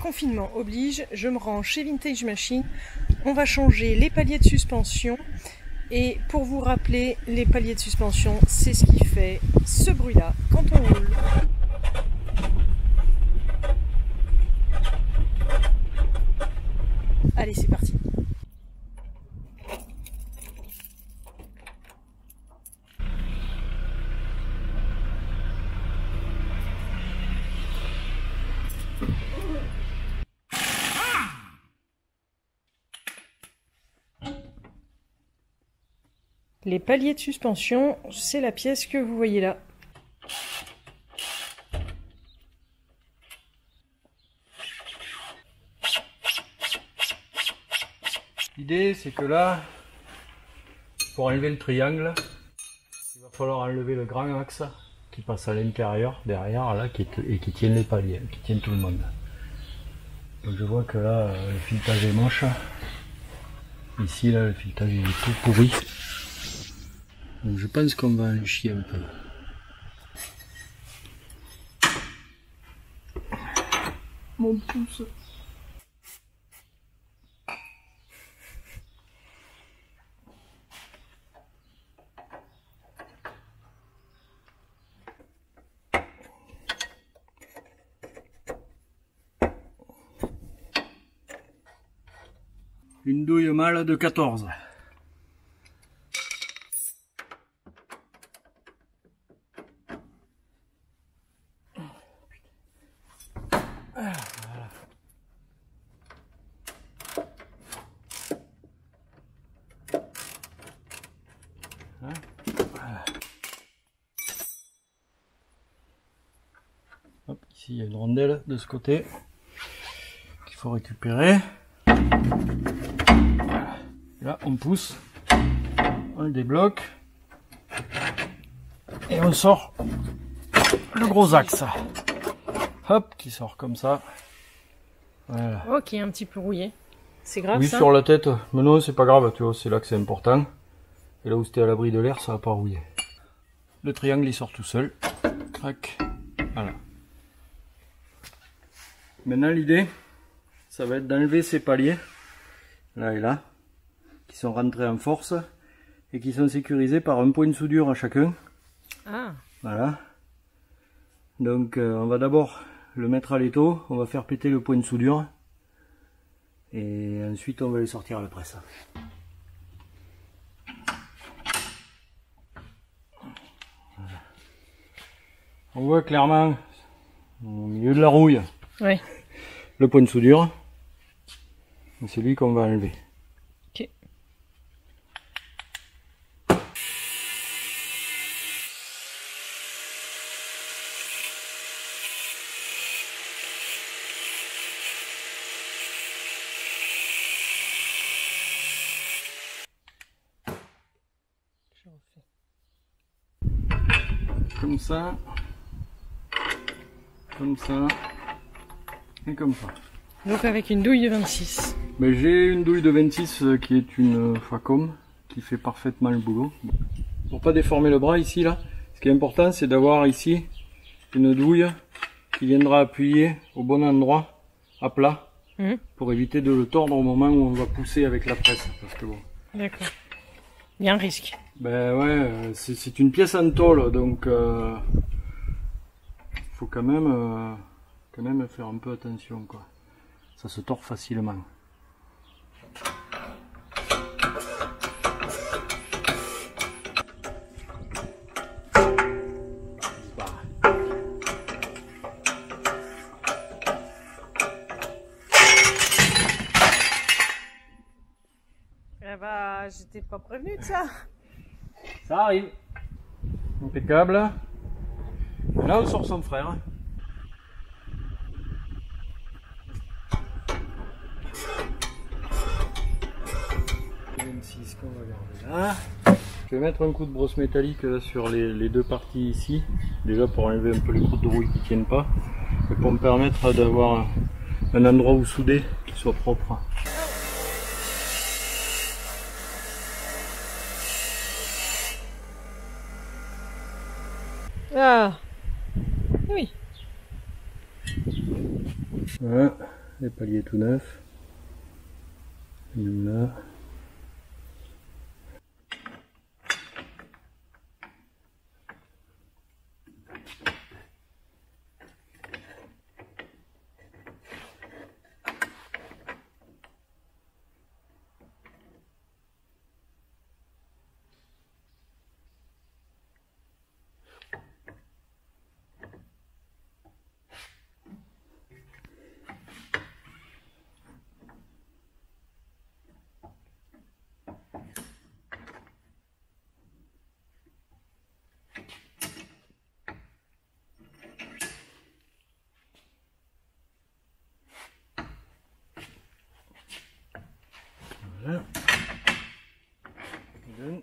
confinement oblige, je me rends chez Vintage Machine. On va changer les paliers de suspension. Et pour vous rappeler, les paliers de suspension, c'est ce qui fait ce bruit-là quand on roule. Allez, c'est parti. Les paliers de suspension, c'est la pièce que vous voyez là. L'idée, c'est que là, pour enlever le triangle, il va falloir enlever le grand axe qui passe à l'intérieur, derrière, là, et qui tienne les paliers, qui tienne tout le monde. Donc je vois que là, le filetage est moche. Ici, là, le filetage il est tout pourri. Donc je pense qu'on va en chier un peu. Mon pouce. Une douille mâle de 14. Hop, ici il y a une rondelle de ce côté qu'il faut récupérer. Là on pousse, on le débloque et on sort le gros axe. Hop, qui sort comme ça. Voilà. Ok, un petit peu rouillé. C'est grave Oui, ça? sur la tête, mais non, c'est pas grave, tu vois, c'est là que c'est important. Et là où c'était à l'abri de l'air, ça va pas rouiller. Le triangle il sort tout seul. Crac. Voilà. Maintenant l'idée, ça va être d'enlever ces paliers, là et là, qui sont rentrés en force et qui sont sécurisés par un point de soudure à chacun. Ah. Voilà. Donc on va d'abord le mettre à l'étau, on va faire péter le point de soudure et ensuite on va les sortir à la presse. Voilà. On voit clairement au milieu de la rouille, Ouais. le point de soudure, c'est lui qu'on va enlever. Ok. Comme ça, et comme ça. Donc avec une douille de 26. Mais j'ai une douille de 26 qui est une Facom qui fait parfaitement le boulot. Pour pas déformer le bras ici là, ce qui est important c'est d'avoir ici une douille qui viendra appuyer au bon endroit, à plat, pour éviter de le tordre au moment où on va pousser avec la presse. Parce que bon. D'accord. Il y a un risque. Ben ouais, c'est une pièce en tôle, donc faut quand même faire un peu attention quoi. Ça se tord facilement. Eh bah, j'étais pas prévenue de ça. Ça arrive. Impeccable. Et là on sort son frère. Qu'on va garder là. Je vais mettre un coup de brosse métallique là, sur les deux parties ici, déjà pour enlever un peu les croûtes de rouille qui tiennent pas, et pour me permettre d'avoir un endroit où souder qui soit propre. Ah oui. Voilà. les paliers tout neufs. Une là. Voilà. Deux.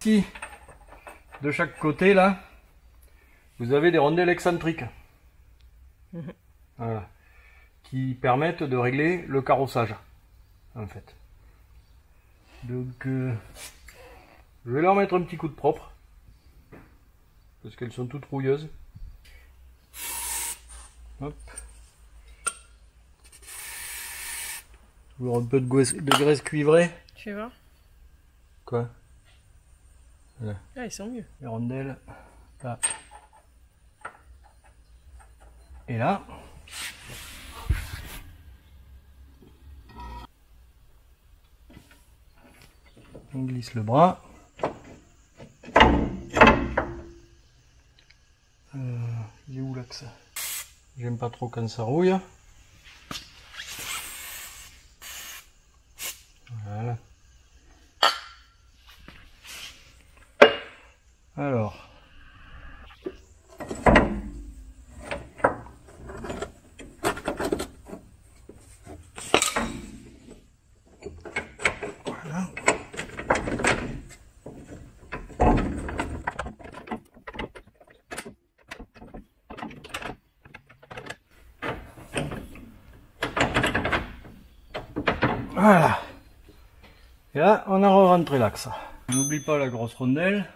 Ici, de chaque côté là, vous avez des rondelles excentriques, voilà, qui permettent de régler le carrossage en fait. Donc je vais leur mettre un petit coup de propre parce qu'elles sont toutes rouilleuses. Hop. Toujours un peu de graisse cuivrée. Tu vas voir? Quoi? Voilà. Ah, ils sont mieux. Les rondelles, là. Et là. On glisse le bras. Il est où l'axe? J'aime pas trop quand ça rouille. Voilà. Alors. Voilà. Voilà. Et là, on a re-rentré l'axe. N'oublie pas la grosse rondelle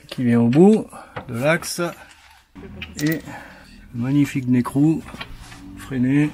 qui vient au bout de l'axe. Et le magnifique nécrou freiné.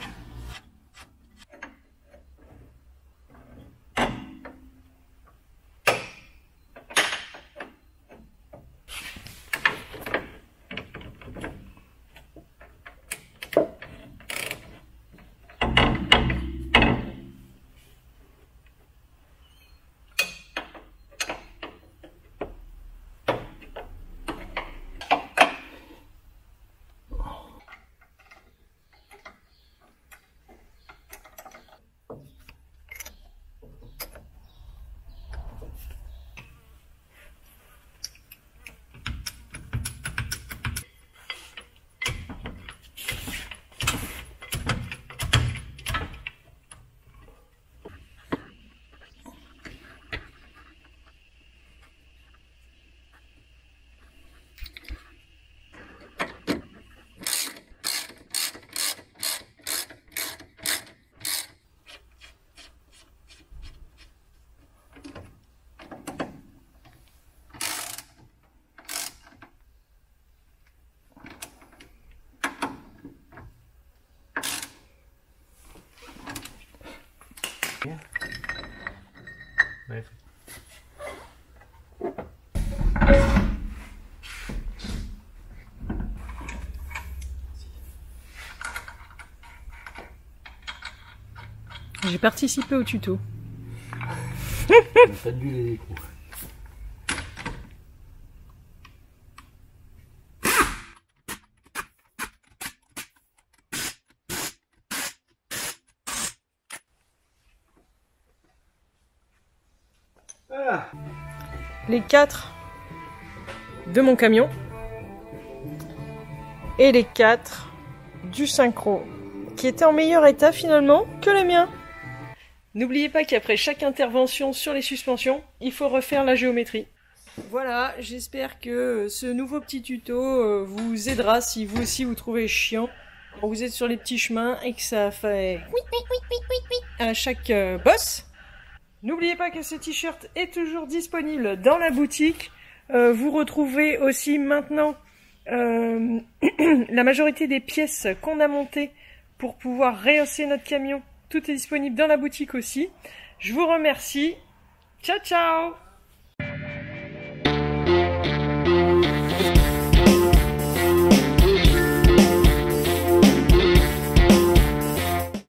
Ouais. J'ai participé au tuto. Faites du les écrous. Voilà. Les 4 de mon camion et les 4 du synchro qui étaient en meilleur état finalement que les miens. N'oubliez pas qu'après chaque intervention sur les suspensions, il faut refaire la géométrie. Voilà, j'espère que ce nouveau petit tuto vous aidera si vous aussi vous trouvez chiant quand vous êtes sur les petits chemins et que ça fait à chaque bosse. N'oubliez pas que ce t-shirt est toujours disponible dans la boutique. Vous retrouvez aussi maintenant la majorité des pièces qu'on a montées pour pouvoir rehausser notre camion. Tout est disponible dans la boutique aussi. Je vous remercie. Ciao, ciao!